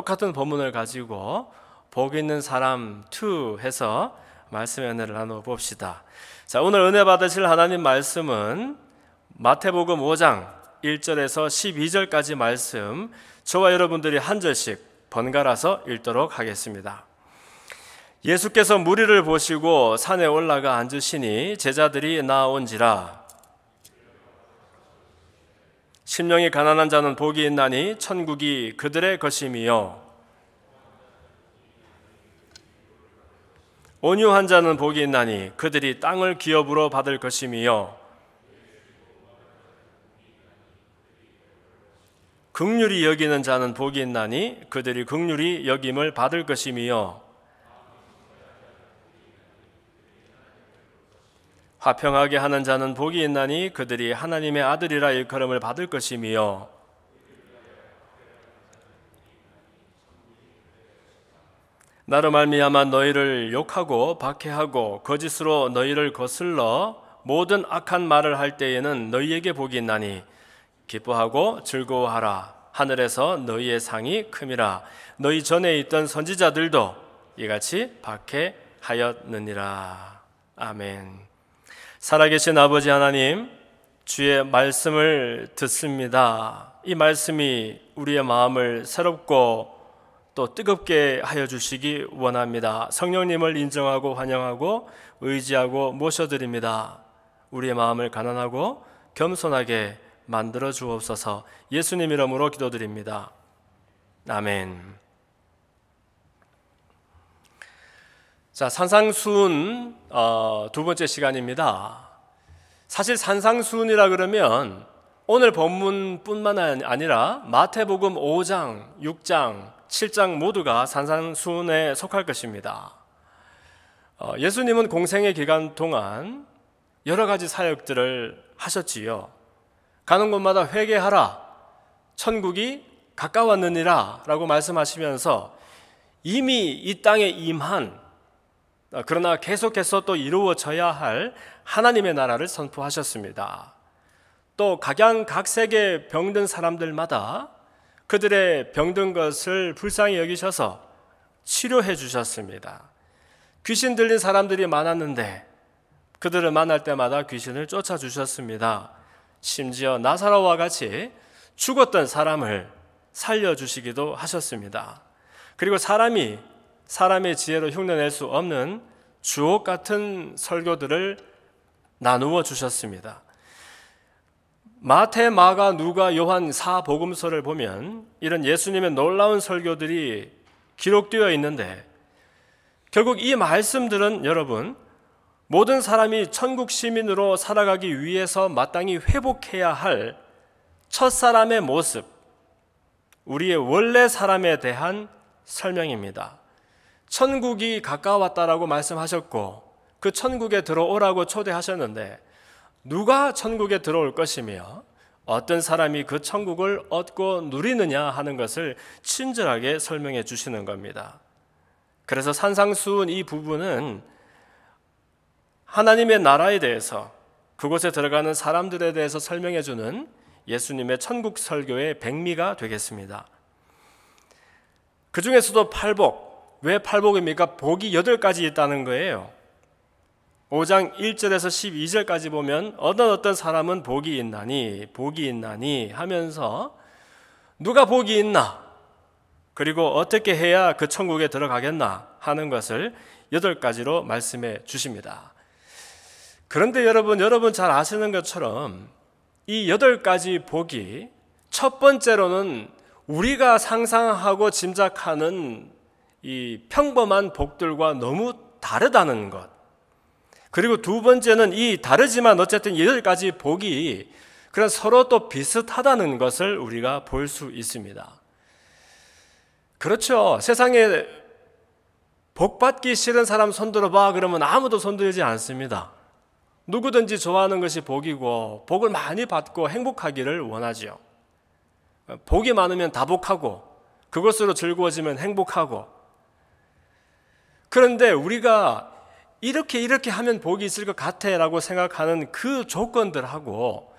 똑같은 본문을 가지고 복 있는 사람 2 해서 말씀의 은혜를 나누어 봅시다. 자, 오늘 은혜 받으실 하나님 말씀은 마태복음 5장 1절에서 12절까지 말씀, 저와 여러분들이 한 절씩 번갈아서 읽도록 하겠습니다. 예수께서 무리를 보시고 산에 올라가 앉으시니 제자들이 나온지라. 심령이 가난한 자는 복이 있나니 천국이 그들의 것임이요, 온유한 자는 복이 있나니 그들이 땅을 기업으로 받을 것임이요, 긍휼히 여기는 자는 복이 있나니 그들이 긍휼히 여김을 받을 것임이요, 화평하게 하는 자는 복이 있나니 그들이 하나님의 아들이라 일컬음을 받을 것임이요, 나로 말미암아 너희를 욕하고 박해하고 거짓으로 너희를 거슬러 모든 악한 말을 할 때에는 너희에게 복이 있나니 기뻐하고 즐거워하라. 하늘에서 너희의 상이 큼이라. 너희 전에 있던 선지자들도 이같이 박해하였느니라. 아멘. 살아계신 아버지 하나님, 주의 말씀을 듣습니다. 이 말씀이 우리의 마음을 새롭고 또 뜨겁게 하여 주시기 원합니다. 성령님을 인정하고 환영하고 의지하고 모셔드립니다. 우리의 마음을 가난하고 겸손하게 만들어 주옵소서. 예수님 이름으로 기도드립니다. 아멘. 자, 산상수훈 두 번째 시간입니다. 사실 산상수훈이라 그러면 오늘 본문뿐만 아니라 마태복음 5장, 6장, 7장 모두가 산상수훈에 속할 것입니다. 예수님은 공생의 기간 동안 여러 가지 사역들을 하셨지요. 가는 곳마다 회개하라, 천국이 가까웠느니라 라고 말씀하시면서 이미 이 땅에 임한, 그러나 계속해서 또 이루어져야 할 하나님의 나라를 선포하셨습니다. 또 각양각색의 병든 사람들마다 그들의 병든 것을 불쌍히 여기셔서 치료해 주셨습니다. 귀신 들린 사람들이 많았는데 그들을 만날 때마다 귀신을 쫓아주셨습니다. 심지어 나사로와 같이 죽었던 사람을 살려주시기도 하셨습니다. 그리고 사람의 지혜로 흉내낼 수 없는 주옥 같은 설교들을 나누어 주셨습니다. 마태, 마가, 누가, 요한 4복음서를 보면 이런 예수님의 놀라운 설교들이 기록되어 있는데, 결국 이 말씀들은 여러분, 모든 사람이 천국 시민으로 살아가기 위해서 마땅히 회복해야 할 첫사람의 모습, 우리의 원래 사람에 대한 설명입니다. 천국이 가까웠다라고 말씀하셨고 그 천국에 들어오라고 초대하셨는데, 누가 천국에 들어올 것이며 어떤 사람이 그 천국을 얻고 누리느냐 하는 것을 친절하게 설명해 주시는 겁니다. 그래서 산상수훈 이 부분은 하나님의 나라에 대해서, 그곳에 들어가는 사람들에 대해서 설명해 주는 예수님의 천국 설교의 백미가 되겠습니다. 그 중에서도 팔복, 왜 팔복입니까? 복이 8가지 있다는 거예요. 5장 1절에서 12절까지 보면 어떤 사람은 복이 있나니 하면서 누가 복이 있나, 그리고 어떻게 해야 그 천국에 들어가겠나 하는 것을 8가지로 말씀해 주십니다. 그런데 여러분 잘 아시는 것처럼 이 8가지 복이 첫 번째로는 우리가 상상하고 짐작하는 이 평범한 복들과 너무 다르다는 것, 그리고 두 번째는 이 다르지만 어쨌든 8가지 복이 그런 서로 또 비슷하다는 것을 우리가 볼 수 있습니다. 그렇죠. 세상에 복 받기 싫은 사람 손들어봐 그러면 아무도 손들지 않습니다. 누구든지 좋아하는 것이 복이고 복을 많이 받고 행복하기를 원하죠. 복이 많으면 다복하고 그것으로 즐거워지면 행복하고. 그런데 우리가 이렇게 하면 복이 있을 것 같아 라고 생각하는 그 조건들하고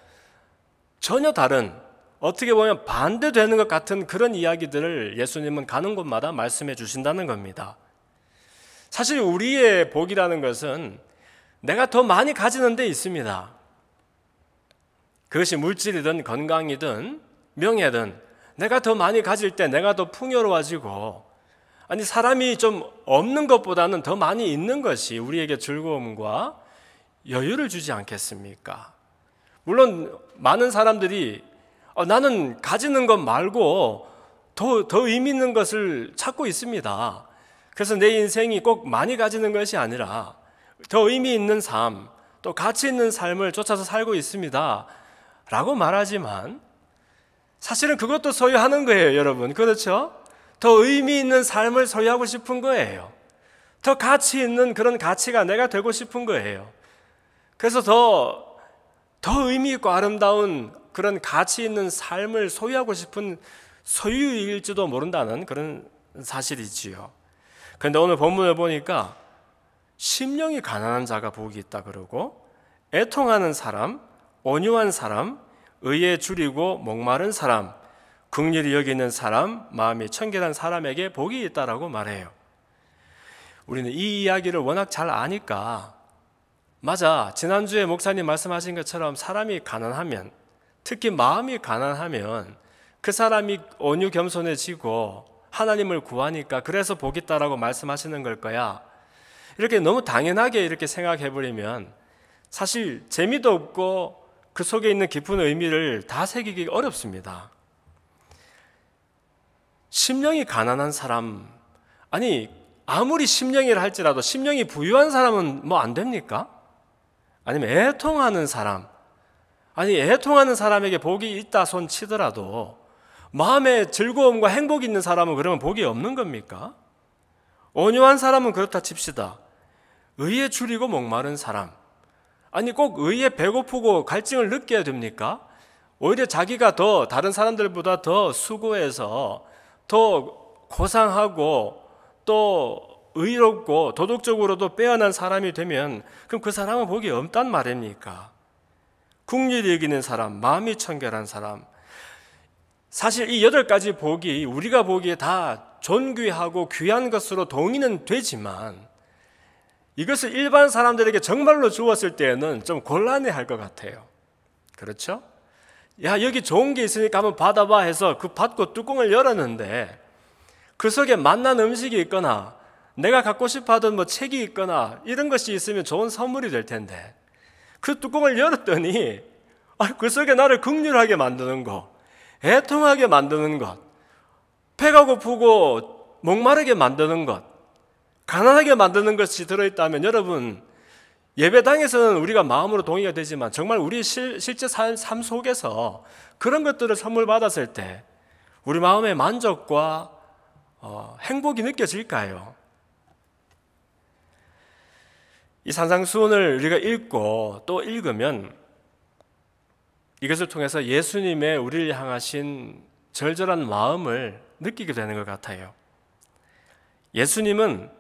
전혀 다른, 어떻게 보면 반대되는 것 같은 그런 이야기들을 예수님은 가는 곳마다 말씀해 주신다는 겁니다. 사실 우리의 복이라는 것은 내가 더 많이 가지는 데 있습니다. 그것이 물질이든 건강이든 명예든 내가 더 많이 가질 때 내가 더 풍요로워지고, 아니 사람이 좀 없는 것보다는 더 많이 있는 것이 우리에게 즐거움과 여유를 주지 않겠습니까? 물론 많은 사람들이 나는 가지는 것 말고 더 의미 있는 것을 찾고 있습니다. 그래서 내 인생이 꼭 많이 가지는 것이 아니라 더 의미 있는 삶, 또 가치 있는 삶을 쫓아서 살고 있습니다 라고 말하지만, 사실은 그것도 소유하는 거예요, 여러분. 그렇죠? 더 의미 있는 삶을 소유하고 싶은 거예요. 더 가치 있는 그런 가치가 내가 되고 싶은 거예요. 그래서 더 의미 있고 아름다운 그런 가치 있는 삶을 소유하고 싶은 소유일지도 모른다는 그런 사실이지요. 그런데 오늘 본문을 보니까 심령이 가난한 자가 복이 있다 그러고, 애통하는 사람, 온유한 사람, 의에 줄이고 목마른 사람, 긍휼히 여기는 사람, 마음이 청결한 사람에게 복이 있다라고 말해요. 우리는 이 이야기를 워낙 잘 아니까, 맞아, 지난주에 목사님 말씀하신 것처럼 사람이 가난하면, 특히 마음이 가난하면 그 사람이 온유 겸손해지고 하나님을 구하니까 그래서 복 있다라고 말씀하시는 걸 거야, 이렇게 너무 당연하게 이렇게 생각해버리면 사실 재미도 없고 그 속에 있는 깊은 의미를 다 새기기 어렵습니다. 심령이 가난한 사람, 아니 아무리 심령이라 할지라도 심령이 부유한 사람은 뭐 안 됩니까? 아니면 애통하는 사람, 아니 애통하는 사람에게 복이 있다 손 치더라도 마음에 즐거움과 행복이 있는 사람은 그러면 복이 없는 겁니까? 온유한 사람은 그렇다 칩시다. 의에 줄이고 목마른 사람, 아니 꼭 의에 배고프고 갈증을 느껴야 됩니까? 오히려 자기가 더 다른 사람들보다 더 수고해서 더 고상하고 또 의롭고 도덕적으로도 빼어난 사람이 되면 그럼 그 사람은 복이 없단 말입니까? 긍휼히 여기는 사람, 마음이 청결한 사람, 사실 이 8가지 복이 우리가 보기에 다 존귀하고 귀한 것으로 동의는 되지만 이것을 일반 사람들에게 정말로 주었을 때에는 좀 곤란해할 것 같아요. 그렇죠? 야, 여기 좋은 게 있으니까 한번 받아봐 해서 그 받고 뚜껑을 열었는데 그 속에 맛난 음식이 있거나 내가 갖고 싶어하던 뭐 책이 있거나 이런 것이 있으면 좋은 선물이 될 텐데, 그 뚜껑을 열었더니 그 속에 나를 긍휼하게 만드는 것, 애통하게 만드는 것, 배가 고프고 목마르게 만드는 것, 가난하게 만드는 것이 들어있다면, 여러분 예배당에서는 우리가 마음으로 동의가 되지만 정말 우리 실제 삶 속에서 그런 것들을 선물 받았을 때 우리 마음의 만족과 행복이 느껴질까요? 이 산상수훈을 우리가 읽고 또 읽으면 이것을 통해서 예수님의 우리를 향하신 절절한 마음을 느끼게 되는 것 같아요. 예수님은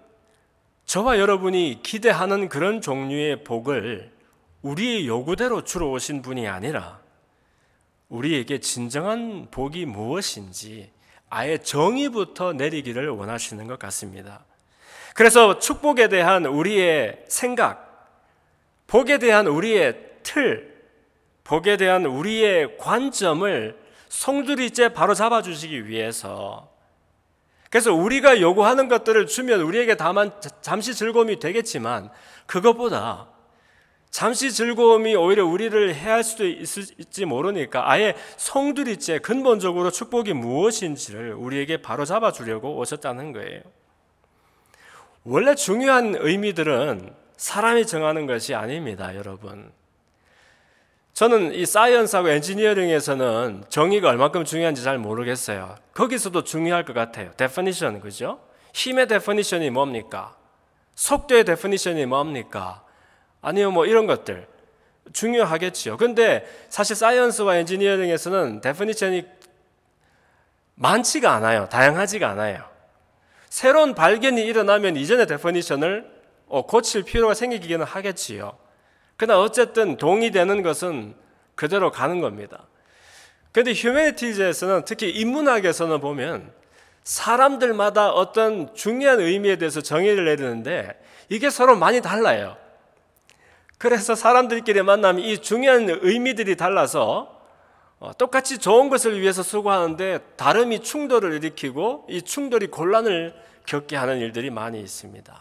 저와 여러분이 기대하는 그런 종류의 복을 우리의 요구대로 주러 오신 분이 아니라 우리에게 진정한 복이 무엇인지 아예 정의부터 내리기를 원하시는 것 같습니다. 그래서 축복에 대한 우리의 생각, 복에 대한 우리의 틀, 복에 대한 우리의 관점을 송두리째 바로 잡아주시기 위해서, 그래서 우리가 요구하는 것들을 주면 우리에게 다만 잠시 즐거움이 되겠지만 그것보다 잠시 즐거움이 오히려 우리를 해할 수도 있을지 모르니까 아예 송두리째 근본적으로 축복이 무엇인지를 우리에게 바로 잡아주려고 오셨다는 거예요. 원래 중요한 의미들은 사람이 정하는 것이 아닙니다, 여러분. 저는 이 사이언스하고 엔지니어링에서는 정의가 얼마큼 중요한지 잘 모르겠어요. 거기서도 중요할 것 같아요. 데피니션, 그죠? 힘의 데피니션이 뭡니까? 속도의 데피니션이 뭡니까? 아니면 뭐 이런 것들 중요하겠죠. 근데 사실 사이언스와 엔지니어링에서는 데피니션이 많지가 않아요. 다양하지가 않아요. 새로운 발견이 일어나면 이전의 데피니션을 고칠 필요가 생기기는 하겠지요. 그러나 어쨌든 동의되는 것은 그대로 가는 겁니다. 그런데 휴머니티즈에서는, 특히 인문학에서는 보면 사람들마다 어떤 중요한 의미에 대해서 정의를 내리는데 이게 서로 많이 달라요. 그래서 사람들끼리 만나면 이 중요한 의미들이 달라서 똑같이 좋은 것을 위해서 수고하는데 다름이 충돌을 일으키고 이 충돌이 곤란을 겪게 하는 일들이 많이 있습니다.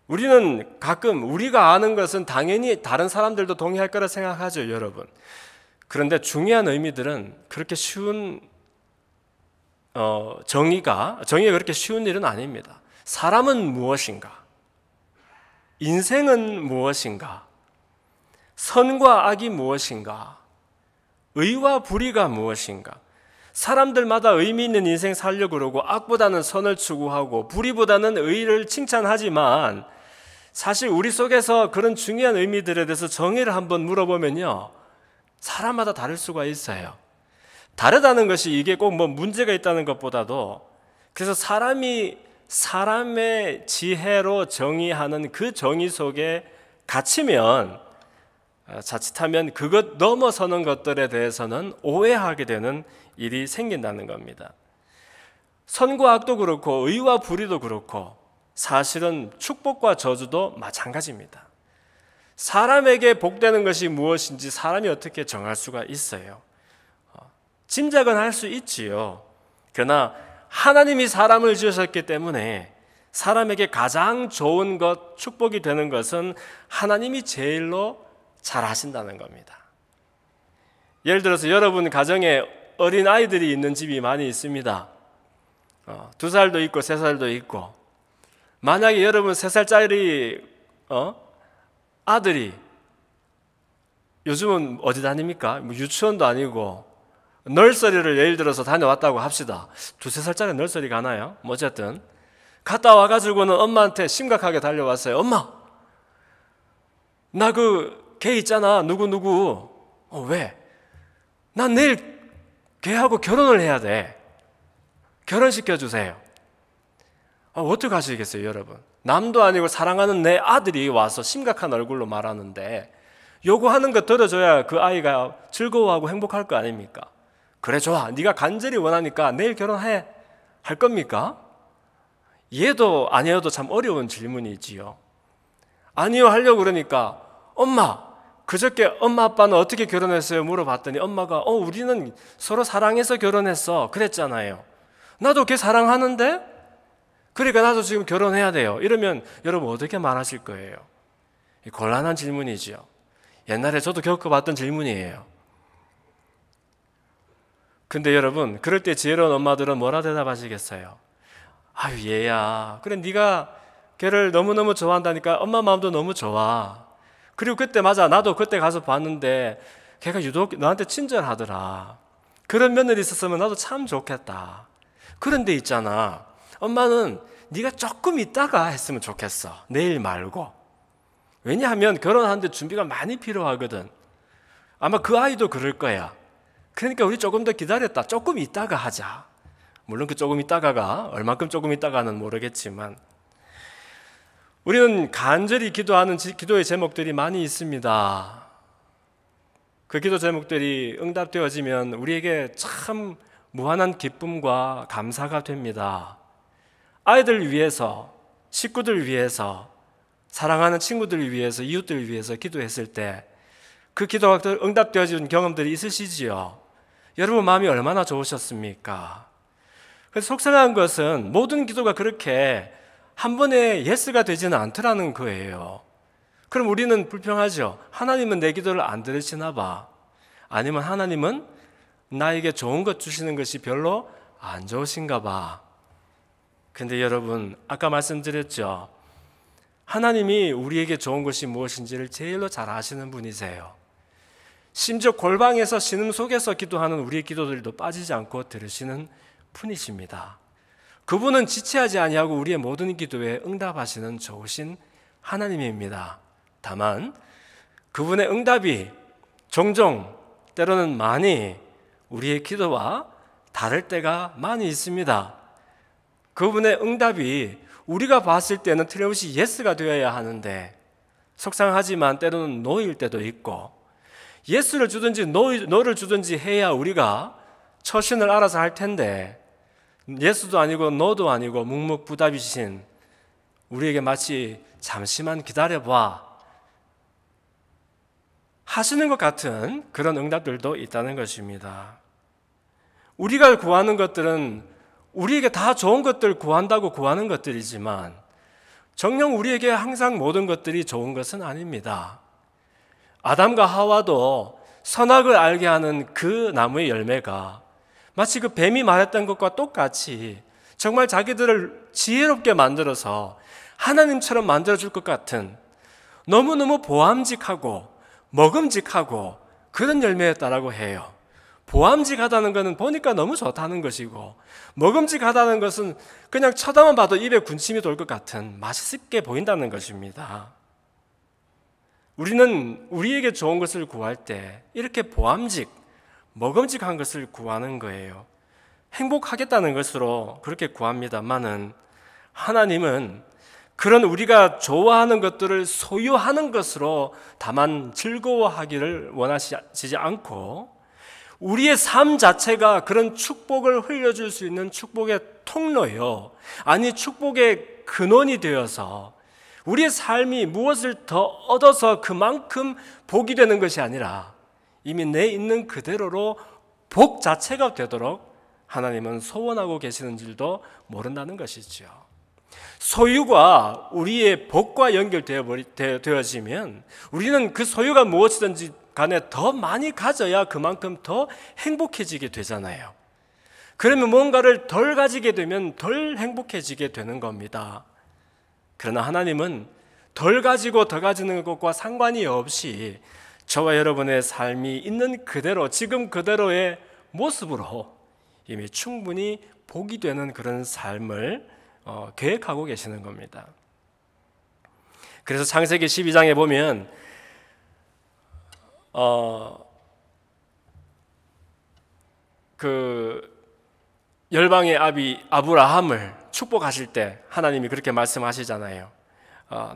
우리는 가끔 우리가 아는 것은 당연히 다른 사람들도 동의할 거라 생각하죠, 여러분. 그런데 중요한 의미들은 그렇게 쉬운 정의가 그렇게 쉬운 일은 아닙니다. 사람은 무엇인가? 인생은 무엇인가? 선과 악이 무엇인가? 의와 불의가 무엇인가? 사람들마다 의미 있는 인생 살려고 그러고 악보다는 선을 추구하고 불의보다는 의를 칭찬하지만 사실 우리 속에서 그런 중요한 의미들에 대해서 정의를 한번 물어보면요, 사람마다 다를 수가 있어요. 다르다는 것이 이게 꼭 뭐 문제가 있다는 것보다도, 그래서 사람이 사람의 지혜로 정의하는 그 정의 속에 갇히면 자칫하면 그것 넘어서는 것들에 대해서는 오해하게 되는 일이 생긴다는 겁니다. 선과 악도 그렇고 의와 불의도 그렇고 사실은 축복과 저주도 마찬가지입니다. 사람에게 복되는 것이 무엇인지 사람이 어떻게 정할 수가 있어요? 짐작은 할 수 있지요. 그러나 하나님이 사람을 지으셨기 때문에 사람에게 가장 좋은 것, 축복이 되는 것은 하나님이 제일로 잘 하신다는 겁니다. 예를 들어서 여러분 가정에 어린 아이들이 있는 집이 많이 있습니다. 2살도 있고 3살도 있고, 만약에 여러분 3살짜리 아들이 요즘은 어디 다닙니까? 뭐 유치원도 아니고 널서리를 예를 들어서 다녀왔다고 합시다. 2~3살짜리 널서리 가나요? 뭐 어쨌든 갔다 와가지고는 엄마한테 심각하게 달려왔어요. 엄마, 나 걔 있잖아, 누구누구. 왜? 난 내일 걔하고 결혼을 해야 돼. 결혼시켜주세요. 어떻게 하시겠어요, 여러분? 남도 아니고 사랑하는 내 아들이 와서 심각한 얼굴로 말하는데 요구하는 거 들어줘야 그 아이가 즐거워하고 행복할 거 아닙니까? 그래, 좋아, 네가 간절히 원하니까 내일 결혼해, 할 겁니까? 얘도 아니어도 참 어려운 질문이지요. 아니요 하려고 그러니까, 엄마, 그저께 엄마 아빠는 어떻게 결혼했어요? 물어봤더니 엄마가 우리는 서로 사랑해서 결혼했어 그랬잖아요. 나도 걔 사랑하는데? 그러니까 나도 지금 결혼해야 돼요. 이러면 여러분 어떻게 말하실 거예요? 곤란한 질문이지요. 옛날에 저도 겪어봤던 질문이에요. 근데 여러분, 그럴 때 지혜로운 엄마들은 뭐라 대답하시겠어요? 아유, 얘야, 그래 네가 걔를 너무너무 좋아한다니까 엄마 마음도 너무 좋아. 그리고 그때 맞아, 나도 그때 가서 봤는데 걔가 유독 너한테 친절하더라. 그런 며느리 있었으면 나도 참 좋겠다. 그런데 있잖아, 엄마는 네가 조금 있다가 했으면 좋겠어. 내일 말고. 왜냐하면 결혼하는데 준비가 많이 필요하거든. 아마 그 아이도 그럴 거야. 그러니까 우리 조금 더 기다렸다, 조금 있다가 하자. 물론 그 조금 있다가가 얼만큼 조금 있다가는 모르겠지만, 우리는 간절히 기도하는 기도의 제목들이 많이 있습니다. 그 기도 제목들이 응답되어지면 우리에게 참 무한한 기쁨과 감사가 됩니다. 아이들 위해서, 식구들 위해서, 사랑하는 친구들 위해서, 이웃들 위해서 기도했을 때 그 기도가 응답되어지는 경험들이 있으시지요. 여러분 마음이 얼마나 좋으셨습니까? 그래서 속상한 것은 모든 기도가 그렇게 한 번에 예스가 되지는 않더라는 거예요. 그럼 우리는 불평하죠. 하나님은 내 기도를 안 들으시나 봐. 아니면 하나님은 나에게 좋은 것 주시는 것이 별로 안 좋으신가 봐. 근데 여러분, 아까 말씀드렸죠. 하나님이 우리에게 좋은 것이 무엇인지를 제일로 잘 아시는 분이세요. 심지어 골방에서 신음 속에서 기도하는 우리의 기도들도 빠지지 않고 들으시는 분이십니다. 그분은 지체하지 아니하고 우리의 모든 기도에 응답하시는 좋으신 하나님입니다. 다만 그분의 응답이 종종, 때로는 많이 우리의 기도와 다를 때가 많이 있습니다. 그분의 응답이 우리가 봤을 때는 틀림없이 예스가 되어야 하는데 속상하지만 때로는 노일 때도 있고, 예스를 주든지 노를 주든지 해야 우리가 처신을 알아서 할 텐데, 예스도 아니고 노도 아니고 묵묵부답이신 우리에게 마치 잠시만 기다려봐 하시는 것 같은 그런 응답들도 있다는 것입니다. 우리가 구하는 것들은 우리에게 다 좋은 것들 구한다고 구하는 것들이지만 정녕 우리에게 항상 모든 것들이 좋은 것은 아닙니다. 아담과 하와도 선악을 알게 하는 그 나무의 열매가 마치 그 뱀이 말했던 것과 똑같이 정말 자기들을 지혜롭게 만들어서 하나님처럼 만들어줄 것 같은 너무너무 보암직하고 먹음직하고 그런 열매였다라고 해요. 보암직하다는 것은 보니까 너무 좋다는 것이고, 먹음직하다는 것은 그냥 쳐다만 봐도 입에 군침이 돌 것 같은 맛있게 보인다는 것입니다. 우리는 우리에게 좋은 것을 구할 때 이렇게 보암직, 먹음직한 것을 구하는 거예요. 행복하겠다는 것으로 그렇게 구합니다만은 하나님은 그런 우리가 좋아하는 것들을 소유하는 것으로 다만 즐거워하기를 원하시지 않고, 우리의 삶 자체가 그런 축복을 흘려줄 수 있는 축복의 통로요, 아니 축복의 근원이 되어서 우리의 삶이 무엇을 더 얻어서 그만큼 복이 되는 것이 아니라 이미 내 있는 그대로로 복 자체가 되도록 하나님은 소원하고 계시는 줄도 모른다는 것이죠. 소유가 우리의 복과 연결되어지면 우리는 그 소유가 무엇이든지 간에 더 많이 가져야 그만큼 더 행복해지게 되잖아요. 그러면 뭔가를 덜 가지게 되면 덜 행복해지게 되는 겁니다. 그러나 하나님은 덜 가지고 더 가지는 것과 상관이 없이 저와 여러분의 삶이 있는 그대로, 지금 그대로의 모습으로 이미 충분히 복이 되는 그런 삶을 계획하고 계시는 겁니다. 그래서 창세기 12장에 보면 그 열방의 아비 아브라함을 축복하실 때 하나님이 그렇게 말씀하시잖아요.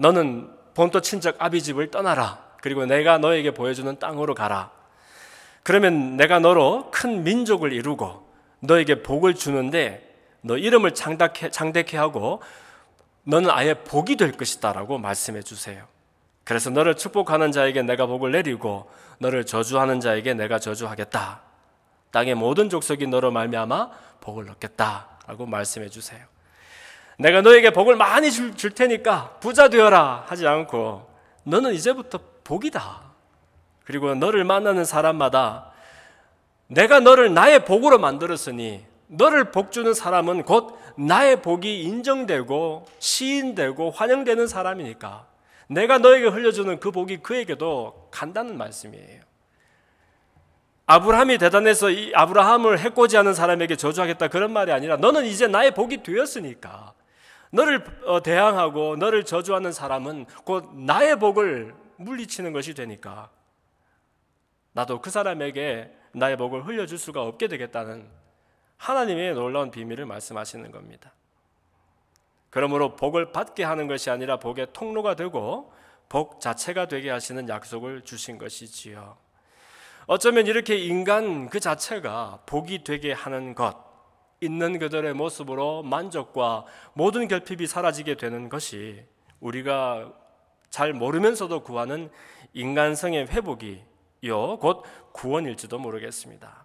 너는 본토 친척 아비 집을 떠나라. 그리고 내가 너에게 보여주는 땅으로 가라. 그러면 내가 너로 큰 민족을 이루고 너에게 복을 주는데 너 이름을 장대케 하고 너는 아예 복이 될 것이다 라고 말씀해 주세요. 그래서 너를 축복하는 자에게 내가 복을 내리고 너를 저주하는 자에게 내가 저주하겠다. 땅의 모든 족속이 너로 말미암아 복을 얻겠다 라고 말씀해 주세요. 내가 너에게 복을 많이 줄 테니까 부자 되어라 하지 않고 너는 이제부터 복이다. 그리고 너를 만나는 사람마다 내가 너를 나의 복으로 만들었으니 너를 복주는 사람은 곧 나의 복이 인정되고 시인되고 환영되는 사람이니까 내가 너에게 흘려주는 그 복이 그에게도 간다는 말씀이에요. 아브라함이 대단해서 이 아브라함을 해코지하는 사람에게 저주하겠다 그런 말이 아니라 너는 이제 나의 복이 되었으니까 너를 대항하고 너를 저주하는 사람은 곧 나의 복을 물리치는 것이 되니까 나도 그 사람에게 나의 복을 흘려줄 수가 없게 되겠다는 하나님의 놀라운 비밀을 말씀하시는 겁니다. 그러므로 복을 받게 하는 것이 아니라 복의 통로가 되고 복 자체가 되게 하시는 약속을 주신 것이지요. 어쩌면 이렇게 인간 그 자체가 복이 되게 하는 것, 있는 그들의 모습으로 만족과 모든 결핍이 사라지게 되는 것이 우리가 잘 모르면서도 구하는 인간성의 회복이요 곧 구원일지도 모르겠습니다.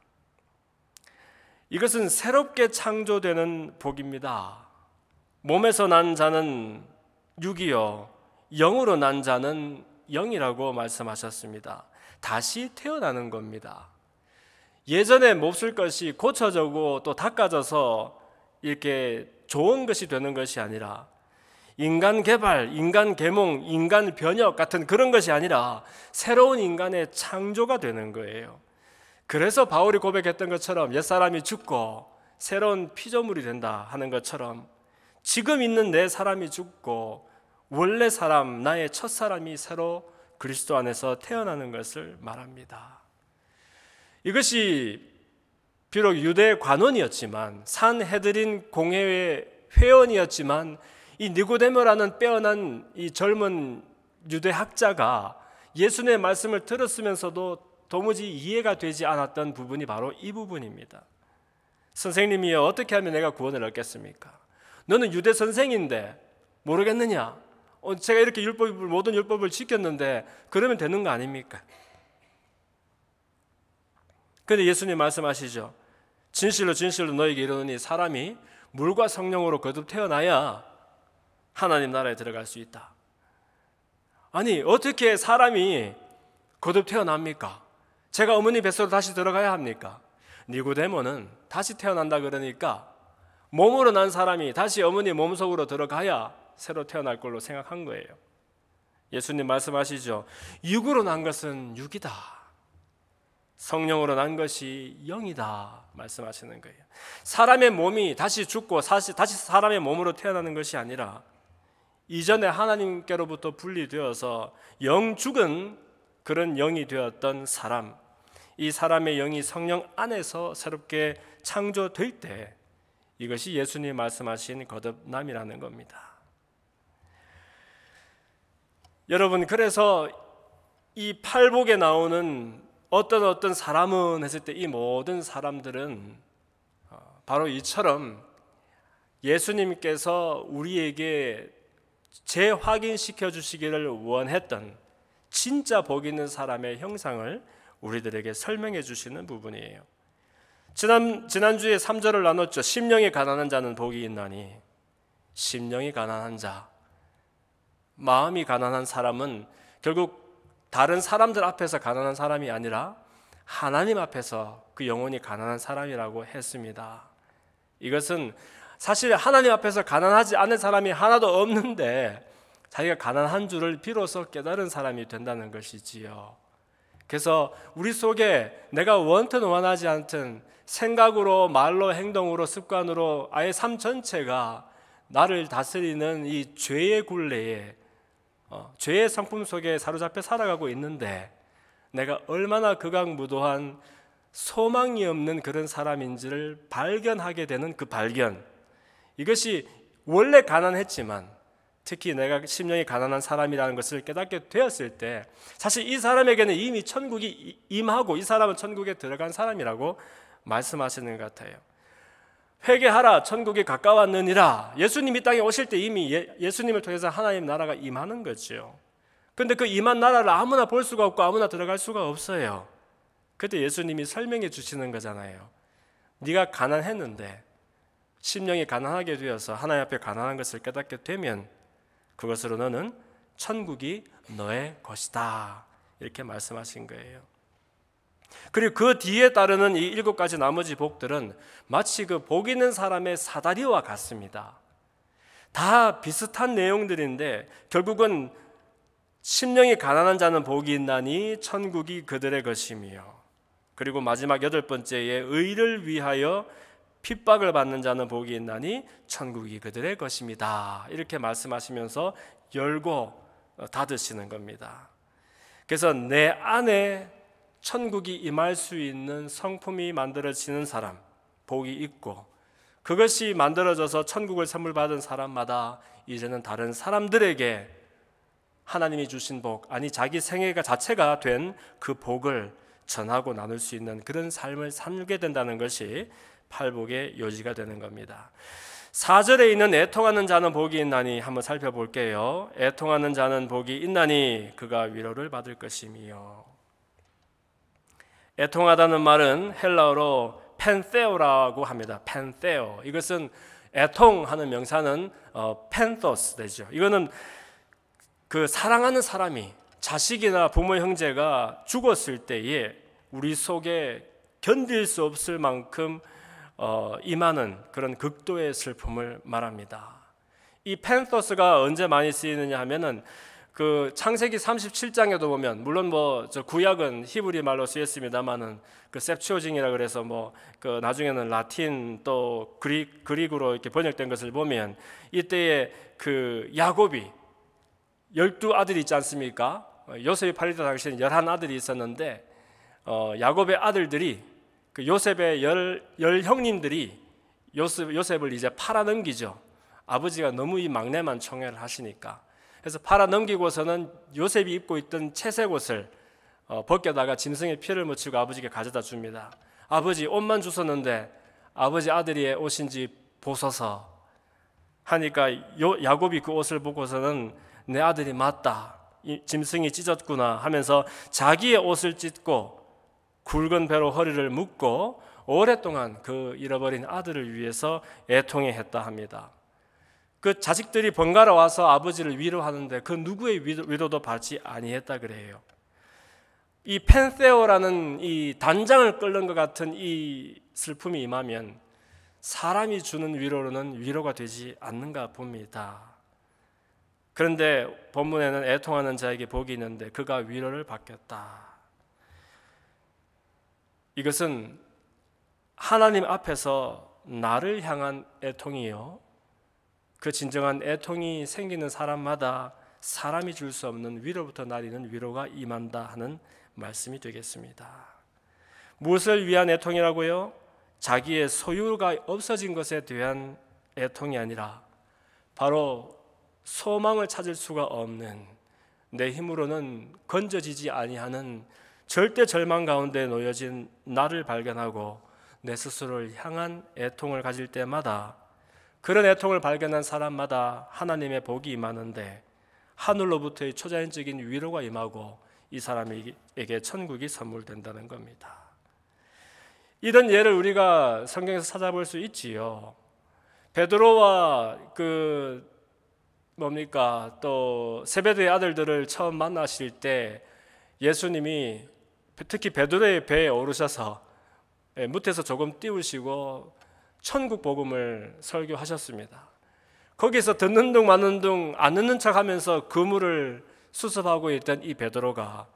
이것은 새롭게 창조되는 복입니다. 몸에서 난 자는 육이요 영으로 난 자는 영이라고 말씀하셨습니다. 다시 태어나는 겁니다. 예전에 몹쓸 것이 고쳐지고 또 닦아져서 이렇게 좋은 것이 되는 것이 아니라 인간 개발, 인간 계몽, 인간 변혁 같은 그런 것이 아니라 새로운 인간의 창조가 되는 거예요. 그래서 바울이 고백했던 것처럼 옛사람이 죽고 새로운 피조물이 된다 하는 것처럼 지금 있는 내 사람이 죽고 원래 사람, 나의 첫사람이 새로 그리스도 안에서 태어나는 것을 말합니다. 이것이 비록 유대 관원이었지만 산헤드린 공회의 회원이었지만 이 니고데모라는 빼어난 이 젊은 유대 학자가 예수님의 말씀을 들었으면서도 도무지 이해가 되지 않았던 부분이 바로 이 부분입니다. 선생님이여, 어떻게 하면 내가 구원을 얻겠습니까? 너는 유대 선생인데 모르겠느냐? 제가 이렇게 모든 율법을 지켰는데 그러면 되는 거 아닙니까? 그런데 예수님 말씀하시죠. 진실로 진실로 너에게 이르노니 사람이 물과 성령으로 거듭 태어나야 하나님 나라에 들어갈 수 있다. 아니, 어떻게 사람이 거듭 태어납니까? 제가 어머니 뱃속으로 다시 들어가야 합니까? 니고데모는 다시 태어난다 그러니까 몸으로 난 사람이 다시 어머니 몸속으로 들어가야 새로 태어날 걸로 생각한 거예요. 예수님 말씀하시죠. 육으로 난 것은 육이다, 성령으로 난 것이 영이다 말씀하시는 거예요. 사람의 몸이 다시 죽고 다시 사람의 몸으로 태어나는 것이 아니라 이전에 하나님께로부터 분리되어서 영 죽은 그런 영이 되었던 사람, 이 사람의 영이 성령 안에서 새롭게 창조될 때 이것이 예수님 말씀하신 거듭남이라는 겁니다. 여러분, 그래서 이 팔복에 나오는 어떤 사람은 했을 때 이 모든 사람들은 바로 이처럼 예수님께서 우리에게 재확인시켜 주시기를 원했던 진짜 복 있는 사람의 형상을 우리들에게 설명해 주시는 부분이에요. 지난주에 3절을 나눴죠. 심령이 가난한 자는 복이 있나니. 심령이 가난한 자, 마음이 가난한 사람은 결국 다른 사람들 앞에서 가난한 사람이 아니라 하나님 앞에서 그 영혼이 가난한 사람이라고 했습니다. 이것은 사실 하나님 앞에서 가난하지 않은 사람이 하나도 없는데 자기가 가난한 줄을 비로소 깨달은 사람이 된다는 것이지요. 그래서 우리 속에 내가 원튼 원하지 않든 생각으로, 말로, 행동으로, 습관으로 아예 삶 전체가 나를 다스리는 이 죄의 굴레에, 죄의 성품 속에 사로잡혀 살아가고 있는데 내가 얼마나 극악무도한 소망이 없는 그런 사람인지를 발견하게 되는 그 발견, 이것이 원래 가난했지만 특히 내가 심령이 가난한 사람이라는 것을 깨닫게 되었을 때 사실 이 사람에게는 이미 천국이 임하고 이 사람은 천국에 들어간 사람이라고 말씀하시는 것 같아요. 회개하라, 천국이 가까웠느니라. 예수님이 땅에 오실 때 이미 예수님을 통해서 하나님 나라가 임하는 거죠. 그런데 그 임한 나라를 아무나 볼 수가 없고 아무나 들어갈 수가 없어요. 그때 예수님이 설명해 주시는 거잖아요. 네가 가난했는데 심령이 가난하게 되어서 하나님 앞에 가난한 것을 깨닫게 되면 그것으로 너는 천국이 너의 것이다, 이렇게 말씀하신 거예요. 그리고 그 뒤에 따르는 이 7가지 나머지 복들은 마치 그 복 있는 사람의 사다리와 같습니다. 다 비슷한 내용들인데 결국은 심령이 가난한 자는 복이 있나니 천국이 그들의 것이며, 그리고 마지막 8번째에 의를 위하여 핍박을 받는 자는 복이 있나니 천국이 그들의 것입니다, 이렇게 말씀하시면서 열고 닫으시는 겁니다. 그래서 내 안에 천국이 임할 수 있는 성품이 만들어지는 사람, 복이 있고, 그것이 만들어져서 천국을 선물 받은 사람마다 이제는 다른 사람들에게 하나님이 주신 복, 아니 자기 생애가 자체가 된 그 복을 전하고 나눌 수 있는 그런 삶을 살게 된다는 것이 팔복의 요지가 되는 겁니다. 4절에 있는 애통하는 자는 복이 있나니 한번 살펴볼게요. 애통하는 자는 복이 있나니 그가 위로를 받을 것이며. 애통하다는 말은 헬라어로 펜테오라고 합니다. 펜테오. 이것은 애통하는 명사는 펜토스 되죠. 이거는 그 사랑하는 사람이, 자식이나 부모 형제가 죽었을 때에 우리 속에 견딜 수 없을 만큼 임하는 그런 극도의 슬픔을 말합니다. 이 펜토스가 언제 많이 쓰이느냐 하면은 그 창세기 37장에도 보면, 물론 저 구약은 히브리 말로 쓰였습니다만은 그 셉추어징이라 그래서 그 나중에는 라틴 또 그릭으로 이렇게 번역된 것을 보면 이때에 그 야곱이 12아들이 있지 않습니까? 요셉이 팔릴 때 당시에는 11아들이 있었는데 야곱의 아들들이 그 요셉의 열 형님들이 요셉을 이제 팔아넘기죠. 아버지가 너무 이 막내만 총애를 하시니까. 그래서 팔아넘기고서는 요셉이 입고 있던 채색 옷을 벗겨다가 짐승의 피를 묻히고 아버지께 가져다 줍니다. 아버지, 옷만 주셨는데 아버지 아들이 옷인지 보소서 하니까 야곱이 그 옷을 보고서는 내 아들이 맞다, 짐승이 찢었구나 하면서 자기의 옷을 찢고 굵은 배로 허리를 묶고 오랫동안 그 잃어버린 아들을 위해서 애통해했다 합니다. 그 자식들이 번갈아 와서 아버지를 위로하는데 그 누구의 위로도 받지 아니했다 그래요. 이 펜세오라는 이 단장을 끌는 것 같은 이 슬픔이 임하면 사람이 주는 위로로는 위로가 되지 않는가 봅니다. 그런데 본문에는 애통하는 자에게 복이 있는데 그가 위로를 받겠다. 이것은 하나님 앞에서 나를 향한 애통이요, 그 진정한 애통이 생기는 사람마다 사람이 줄 수 없는 위로부터 나리는 위로가 임한다 하는 말씀이 되겠습니다. 무엇을 위한 애통이라고요? 자기의 소유가 없어진 것에 대한 애통이 아니라 바로 소망을 찾을 수가 없는, 내 힘으로는 건져지지 아니하는 절대 절망 가운데 놓여진 나를 발견하고 내 스스로를 향한 애통을 가질 때마다, 그런 애통을 발견한 사람마다 하나님의 복이 임하는데 하늘로부터의 초자연적인 위로가 임하고 이 사람에게 천국이 선물된다는 겁니다. 이런 예를 우리가 성경에서 찾아볼 수 있지요. 베드로와 또 세베대의 아들들을 처음 만나실 때 예수님이 특히 베드로의 배에 오르셔서 무태에서 조금 띄우시고 천국 복음을 설교하셨습니다. 거기서 듣는 둥 마는 둥 안 듣는 척하면서 그물을 수습하고 있던 이 베드로가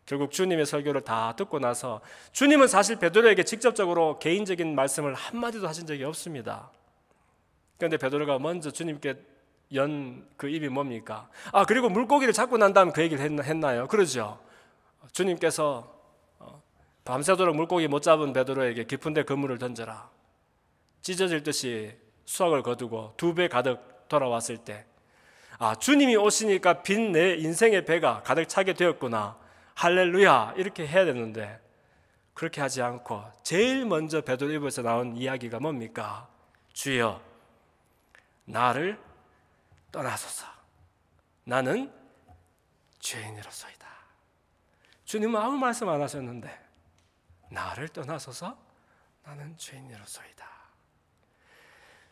결국 주님의 설교를 다 듣고 나서, 주님은 사실 베드로에게 직접적으로 개인적인 말씀을 한마디도 하신 적이 없습니다. 그런데 베드로가 먼저 주님께 연 그 입이 뭡니까? 그리고 물고기를 잡고 난 다음 그 얘기를 했나요? 그러죠. 주님께서 밤새도록 물고기 못 잡은 베드로에게 깊은 데 그물을 던져라, 찢어질 듯이 수확을 거두고 2배 가득 돌아왔을 때, 주님이 오시니까 빈 내 인생의 배가 가득 차게 되었구나, 할렐루야, 이렇게 해야 되는데 그렇게 하지 않고 제일 먼저 베드로 입에서 나온 이야기가 뭡니까? 주여, 나를 떠나소서, 나는 죄인이로소이다. 주님은 아무 말씀 안 하셨는데 나를 떠나소서, 나는 죄인이로소이다.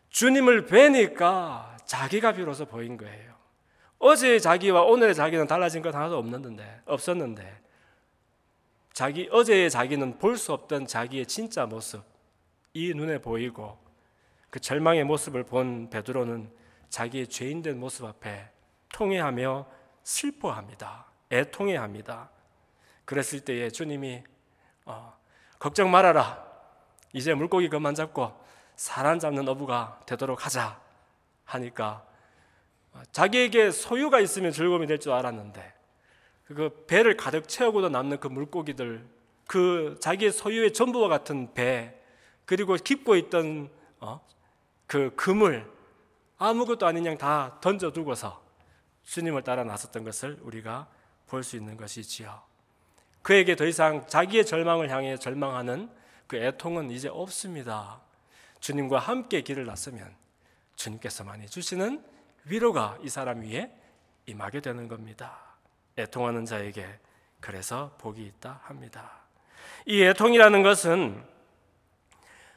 주님을 뵈니까 자기가 비로소 보인 거예요. 어제의 자기와 오늘의 자기는 달라진 것 하나도 없었는데 어제의 자기는 볼 수 없던 자기의 진짜 모습, 이 눈에 보이고 그 절망의 모습을 본 베드로는 자기의 죄인된 모습 앞에 통회하며 슬퍼합니다. 애통해합니다. 그랬을 때에 주님이 걱정 말아라, 이제 물고기 그만 잡고 사람 잡는 어부가 되도록 하자 하니까 자기에게 소유가 있으면 즐거움이 될 줄 알았는데 그 배를 가득 채우고도 남는 그 물고기들, 그 자기의 소유의 전부와 같은 배, 그리고 깁고 있던 그 그물, 아무것도 아닌 양 다 던져두고서 주님을 따라 나섰던 것을 우리가 볼 수 있는 것이지요. 그에게 더 이상 자기의 절망을 향해 절망하는 그 애통은 이제 없습니다. 주님과 함께 길을 났으면 주님께서만이 주시는 위로가 이 사람 위에 임하게 되는 겁니다. 애통하는 자에게 그래서 복이 있다 합니다. 이 애통이라는 것은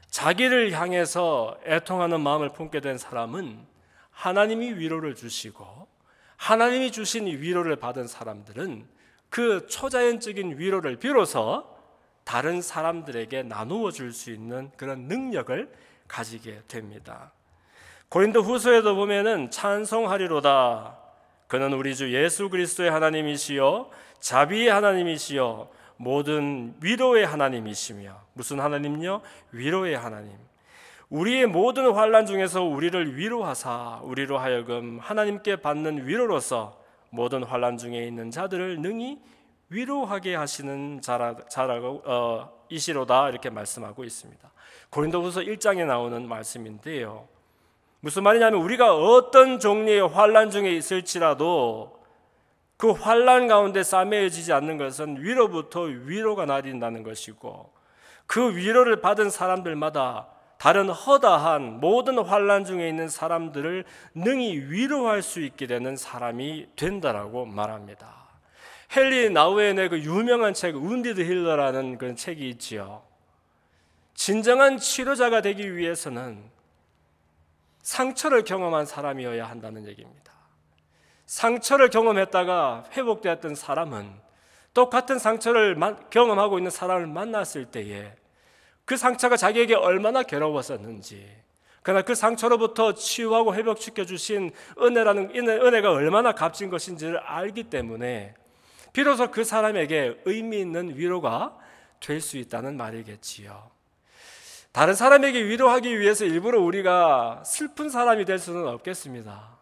자기를 향해서 애통하는 마음을 품게 된 사람은 하나님이 위로를 주시고, 하나님이 주신 이 위로를 받은 사람들은 그 초자연적인 위로를 비로소 다른 사람들에게 나누어 줄 수 있는 그런 능력을 가지게 됩니다. 고린도 후서에도 보면은 찬송하리로다, 그는 우리 주 예수 그리스도의 하나님이시요 자비의 하나님이시요 모든 위로의 하나님이시며. 무슨 하나님요? 위로의 하나님. 우리의 모든 환난 중에서 우리를 위로하사 우리로 하여금 하나님께 받는 위로로서 모든 환난 중에 있는 자들을 능히 위로하게 하시는 이시로다, 이렇게 말씀하고 있습니다. 고린도후서 1장에 나오는 말씀인데요. 무슨 말이냐면 우리가 어떤 종류의 환난 중에 있을지라도 그 환난 가운데 싸매어지지 않는 것은 위로부터 위로가 내린다는 것이고, 그 위로를 받은 사람들마다 다른 허다한 모든 환난 중에 있는 사람들을 능히 위로할 수 있게 되는 사람이 된다라고 말합니다. 헨리 나우엔의 그 유명한 책 운디드 힐러라는 그런 책이 있지요. 진정한 치료자가 되기 위해서는 상처를 경험한 사람이어야 한다는 얘기입니다. 상처를 경험했다가 회복되었던 사람은 똑같은 상처를 경험하고 있는 사람을 만났을 때에 그 상처가 자기에게 얼마나 괴로웠었는지, 그러나 그 상처로부터 치유하고 회복시켜 주신 은혜가 얼마나 값진 것인지를 알기 때문에 비로소 그 사람에게 의미 있는 위로가 될 수 있다는 말이겠지요. 다른 사람에게 위로하기 위해서 일부러 우리가 슬픈 사람이 될 수는 없겠습니다.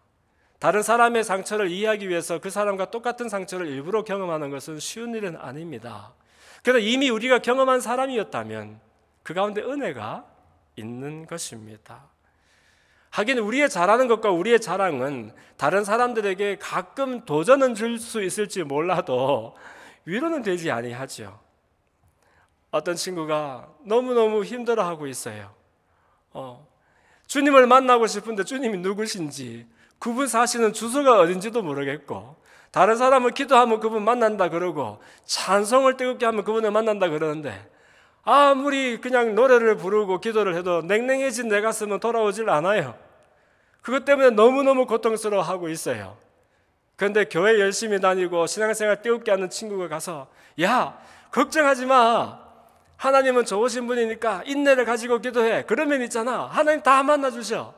다른 사람의 상처를 이해하기 위해서 그 사람과 똑같은 상처를 일부러 경험하는 것은 쉬운 일은 아닙니다. 그러나 이미 우리가 경험한 사람이었다면 그 가운데 은혜가 있는 것입니다. 하긴 우리의 잘하는 것과 우리의 자랑은 다른 사람들에게 가끔 도전은 줄 수 있을지 몰라도 위로는 되지 아니하죠. 어떤 친구가 너무너무 힘들어하고 있어요. 주님을 만나고 싶은데 주님이 누구신지, 그분 사시는 주소가 어딘지도 모르겠고, 다른 사람을 기도하면 그분 만난다 그러고 찬송을 뜨겁게 하면 그분을 만난다 그러는데 아무리 그냥 노래를 부르고 기도를 해도 냉랭해진 내 가슴은 돌아오질 않아요. 그것 때문에 너무너무 고통스러워하고 있어요. 그런데 교회 열심히 다니고 신앙생활 뜨겁게 하는 친구가 가서, 야, 걱정하지 마, 하나님은 좋으신 분이니까 인내를 가지고 기도해. 그러면 있잖아, 하나님 다 만나주셔.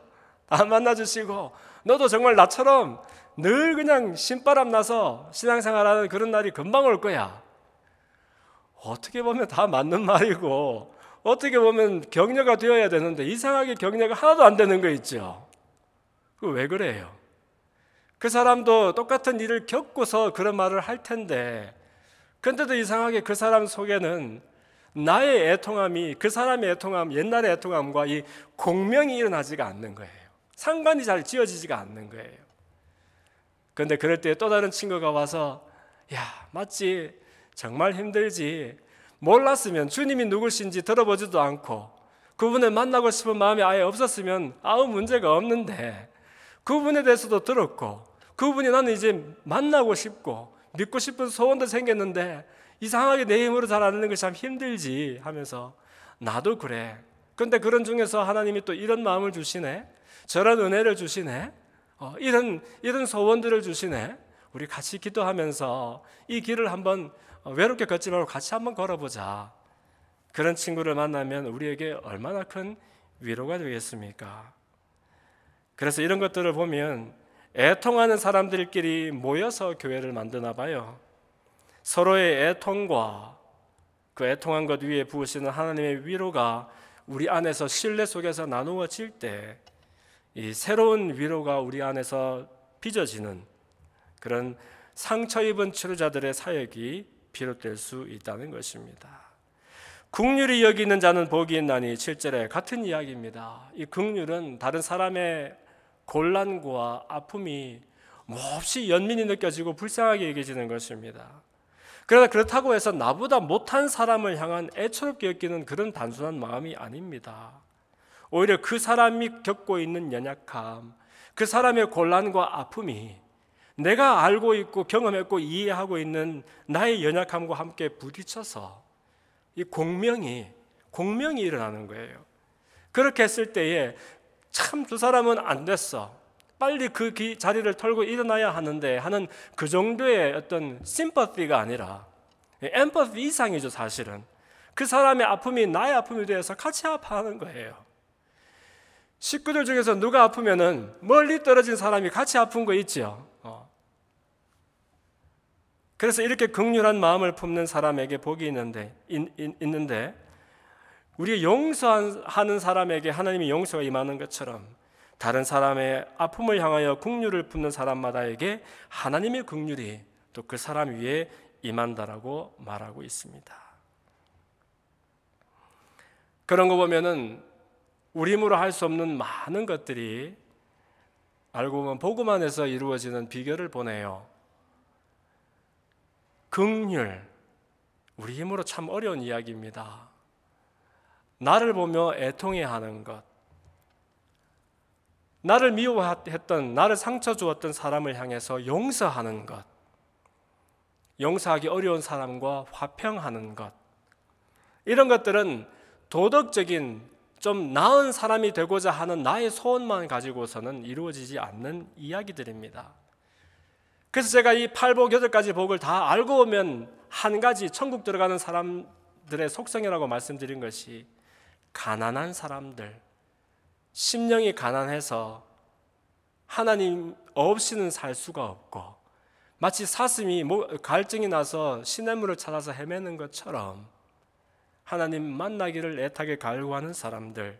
다 만나주시고 너도 정말 나처럼 늘 그냥 신바람 나서 신앙생활하는 그런 날이 금방 올 거야. 어떻게 보면 다 맞는 말이고 어떻게 보면 격려가 되어야 되는데 이상하게 격려가 하나도 안 되는 거 있죠. 그 왜 그래요? 그 사람도 똑같은 일을 겪고서 그런 말을 할 텐데, 근데도 이상하게 그 사람 속에는 나의 애통함이, 그 사람의 애통함, 옛날의 애통함과 이 공명이 일어나지가 않는 거예요. 상관이 잘 지어지지가 않는 거예요. 그런데 그럴 때 또 다른 친구가 와서, 야, 맞지, 정말 힘들지, 몰랐으면 주님이 누구신지 들어보지도 않고 그분을 만나고 싶은 마음이 아예 없었으면 아무 문제가 없는데, 그분에 대해서도 들었고 그분이 나는 이제 만나고 싶고 믿고 싶은 소원도 생겼는데 이상하게 내 힘으로 잘 안 되는 것이 참 힘들지 하면서, 나도 그래. 그런데 그런 중에서 하나님이 또 이런 마음을 주시네, 저런 은혜를 주시네, 이런 소원들을 주시네. 우리 같이 기도하면서 이 길을 한번 외롭게 걷지 말고 같이 한번 걸어보자. 그런 친구를 만나면 우리에게 얼마나 큰 위로가 되겠습니까? 그래서 이런 것들을 보면 애통하는 사람들끼리 모여서 교회를 만드나 봐요. 서로의 애통과 그 애통한 것 위에 부으시는 하나님의 위로가 우리 안에서 신뢰 속에서 나누어질 때 이 새로운 위로가 우리 안에서 빚어지는 그런 상처 입은 치료자들의 사역이 비롯될 수 있다는 것입니다. 긍휼히 여기는 자는 복이 있나니 7절에 같은 이야기입니다. 이 긍휼은 다른 사람의 곤란과 아픔이 몹시 연민이 느껴지고 불쌍하게 여겨지는 것입니다. 그러나 그렇다고 해서 나보다 못한 사람을 향한 애처롭게 여기는 그런 단순한 마음이 아닙니다. 오히려 그 사람이 겪고 있는 연약함, 그 사람의 곤란과 아픔이 내가 알고 있고 경험했고 이해하고 있는 나의 연약함과 함께 부딪혀서 이 공명이 일어나는 거예요. 그렇게 했을 때에 참 두 사람은 안 됐어, 빨리 그 자리를 털고 일어나야 하는데 하는 그 정도의 어떤 심퍼티가 아니라 엠퍼티 이상이죠. 사실은 그 사람의 아픔이 나의 아픔에 대해서 같이 아파하는 거예요. 식구들 중에서 누가 아프면은 멀리 떨어진 사람이 같이 아픈 거 있죠. 그래서 이렇게 긍휼한 마음을 품는 사람에게 복이 있는데 우리 용서하는 사람에게 하나님의 용서가 임하는 것처럼 다른 사람의 아픔을 향하여 긍휼을 품는 사람마다에게 하나님의 긍휼이 또 그 사람 위에 임한다라고 말하고 있습니다. 그런 거 보면은 우리 힘으로 할 수 없는 많은 것들이 알고 보면 복음 안에서 이루어지는 비결을 보네요. 긍휼, 우리 힘으로 참 어려운 이야기입니다. 나를 보며 애통해하는 것, 나를 미워했던, 나를 상처 주었던 사람을 향해서 용서하는 것, 용서하기 어려운 사람과 화평하는 것, 이런 것들은 도덕적인 좀 나은 사람이 되고자 하는 나의 소원만 가지고서는 이루어지지 않는 이야기들입니다. 그래서 제가 이 8복 8가지 복을 다 알고 오면 한 가지 천국 들어가는 사람들의 속성이라고 말씀드린 것이 가난한 사람들, 심령이 가난해서 하나님 없이는 살 수가 없고 마치 사슴이 갈증이 나서 시냇물을 찾아서 헤매는 것처럼 하나님 만나기를 애타게 갈구하는 사람들,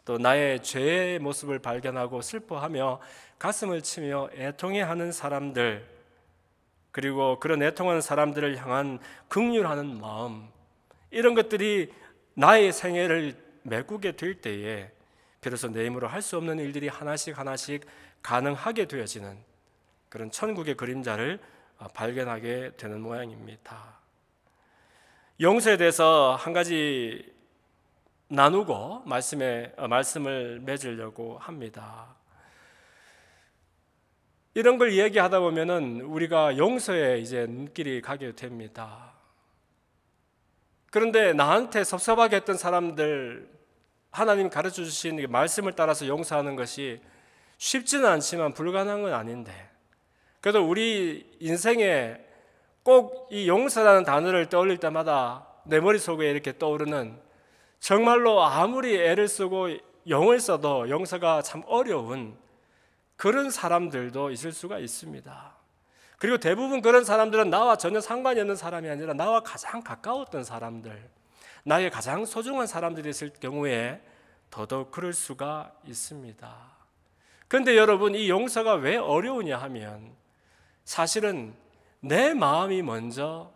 또 나의 죄의 모습을 발견하고 슬퍼하며 가슴을 치며 애통해하는 사람들, 그리고 그런 애통하는 사람들을 향한 긍휼하는 마음, 이런 것들이 나의 생애를 메꾸게 될 때에 비로소 내 힘으로 할 수 없는 일들이 하나씩 하나씩 가능하게 되어지는 그런 천국의 그림자를 발견하게 되는 모양입니다. 용서에 대해서 한 가지 나누고 말씀을 맺으려고 합니다. 이런 걸 이야기하다 보면은 우리가 용서에 이제 눈길이 가게 됩니다. 그런데 나한테 섭섭하게 했던 사람들, 하나님 가르쳐 주신 말씀을 따라서 용서하는 것이 쉽지는 않지만 불가능한 건 아닌데, 그래도 우리 인생에 꼭 이 용서라는 단어를 떠올릴 때마다 내 머릿속에 이렇게 떠오르는, 정말로 아무리 애를 쓰고 영을 써도 용서가 참 어려운 그런 사람들도 있을 수가 있습니다. 그리고 대부분 그런 사람들은 나와 전혀 상관이 없는 사람이 아니라 나와 가장 가까웠던 사람들, 나에게 가장 소중한 사람들이 있을 경우에 더더욱 그럴 수가 있습니다. 그런데 여러분, 이 용서가 왜 어려우냐 하면 사실은 내 마음이 먼저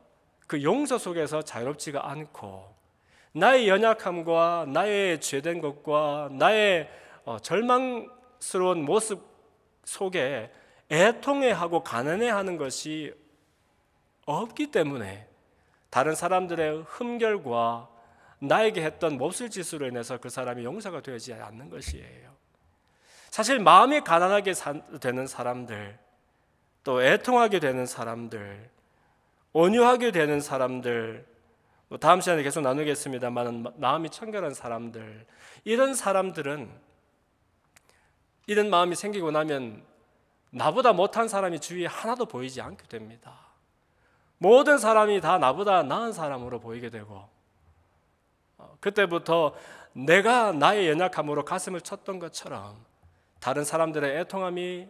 그 용서 속에서 자유롭지가 않고 나의 연약함과 나의 죄된 것과 나의 절망스러운 모습 속에 애통해하고 가난해하는 것이 없기 때문에 다른 사람들의 흠결과 나에게 했던 몹쓸 짓으로 인해서 그 사람이 용서가 되지 않는 것이에요. 사실 마음이 가난하게 되는 사람들, 또 애통하게 되는 사람들, 온유하게 되는 사람들, 다음 시간에 계속 나누겠습니다만 마음이 청결한 사람들, 이런 사람들은 이런 마음이 생기고 나면 나보다 못한 사람이 주위에 하나도 보이지 않게 됩니다. 모든 사람이 다 나보다 나은 사람으로 보이게 되고, 그때부터 내가 나의 연약함으로 가슴을 쳤던 것처럼 다른 사람들의 애통함이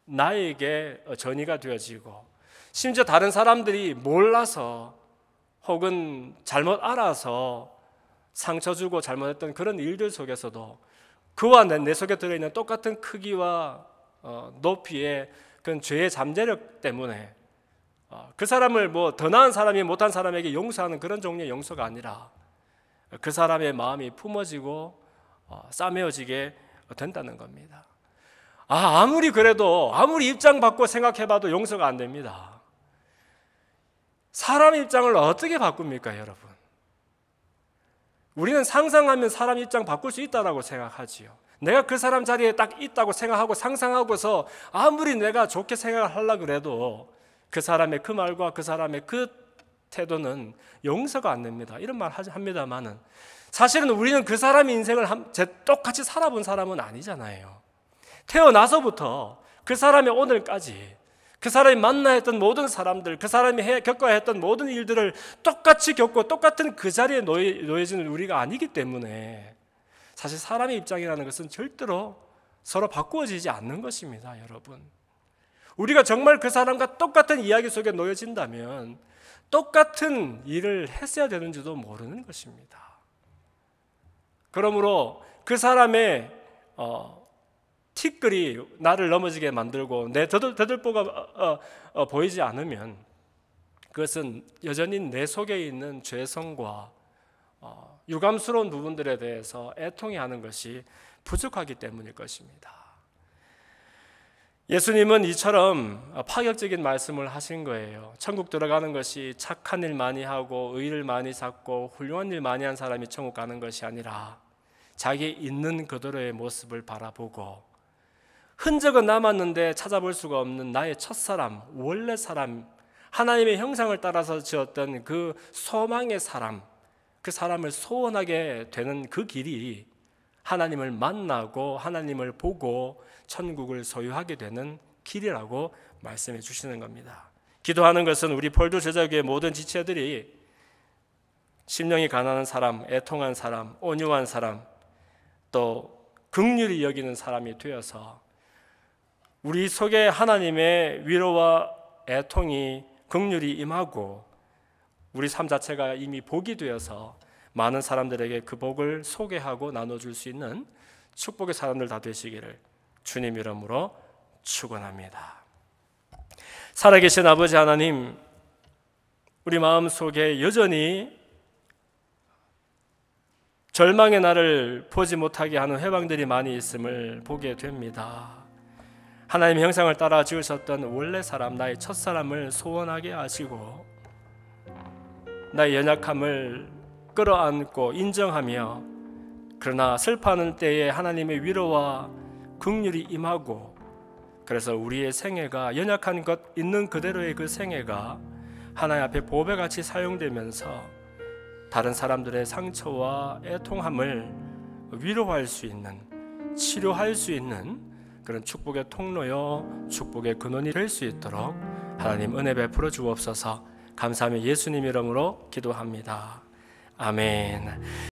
나에게 전이가 되어지고, 심지어 다른 사람들이 몰라서 혹은 잘못 알아서 상처 주고 잘못했던 그런 일들 속에서도 그와 내 속에 들어있는 똑같은 크기와 높이의 그런 죄의 잠재력 때문에 그 사람을 더 나은 사람이 못한 사람에게 용서하는 그런 종류의 용서가 아니라 그 사람의 마음이 품어지고 싸매어지게 된다는 겁니다. 아무리 그래도, 아무리 입장 바꿔 생각해봐도 용서가 안 됩니다. 사람 입장을 어떻게 바꿉니까, 여러분? 우리는 상상하면 사람 입장 바꿀 수 있다고 생각하지요. 내가 그 사람 자리에 딱 있다고 생각하고 상상하고서 아무리 내가 좋게 생각을 하려고 그래도 그 사람의 그 말과 그 사람의 그 태도는 용서가 안 됩니다. 이런 말 합니다만은 사실은 우리는 그 사람의 인생을 똑같이 살아본 사람은 아니잖아요. 태어나서부터 그 사람의 오늘까지 그 사람이 만나야 했던 모든 사람들, 그 사람이 겪어야 했던 모든 일들을 똑같이 겪고 똑같은 그 자리에 놓여지는 우리가 아니기 때문에 사실 사람의 입장이라는 것은 절대로 서로 바꾸어지지 않는 것입니다, 여러분. 우리가 정말 그 사람과 똑같은 이야기 속에 놓여진다면 똑같은 일을 했어야 되는지도 모르는 것입니다. 그러므로 그 사람의 티끌이 나를 넘어지게 만들고 내 더들보가 보이지 않으면 그것은 여전히 내 속에 있는 죄성과 유감스러운 부분들에 대해서 애통해하는 것이 부족하기 때문일 것입니다. 예수님은 이처럼 파격적인 말씀을 하신 거예요. 천국 들어가는 것이 착한 일 많이 하고 의를 많이 쌓고 훌륭한 일 많이 한 사람이 천국 가는 것이 아니라 자기 있는 그대로의 모습을 바라보고 흔적은 남았는데 찾아볼 수가 없는 나의 첫사람, 원래 사람, 하나님의 형상을 따라서 지었던 그 소망의 사람, 그 사람을 소원하게 되는 그 길이 하나님을 만나고 하나님을 보고 천국을 소유하게 되는 길이라고 말씀해 주시는 겁니다. 기도하는 것은 우리 폴도 제자교의 모든 지체들이 심령이 가난한 사람, 애통한 사람, 온유한 사람, 또 긍휼히 여기는 사람이 되어서 우리 속에 하나님의 위로와 애통이 긍휼이 임하고 우리 삶 자체가 이미 복이 되어서 많은 사람들에게 그 복을 소개하고 나눠줄 수 있는 축복의 사람들 다 되시기를 주님 이름으로 축원합니다. 살아계신 아버지 하나님, 우리 마음속에 여전히 절망의 날을 보지 못하게 하는 회방들이 많이 있음을 보게 됩니다. 하나님의 형상을 따라 지으셨던 원래 사람, 나의 첫사람을 소원하게 하시고 나의 연약함을 끌어안고 인정하며, 그러나 슬퍼하는 때에 하나님의 위로와 긍휼이 임하고, 그래서 우리의 생애가 연약한 것 있는 그대로의 그 생애가 하나님 앞에 보배같이 사용되면서 다른 사람들의 상처와 애통함을 위로할 수 있는, 치료할 수 있는 그런 축복의 통로요, 축복의 근원이 될 수 있도록 하나님 은혜 베풀어 주옵소서. 감사하며 예수님 이름으로 기도합니다. 아멘.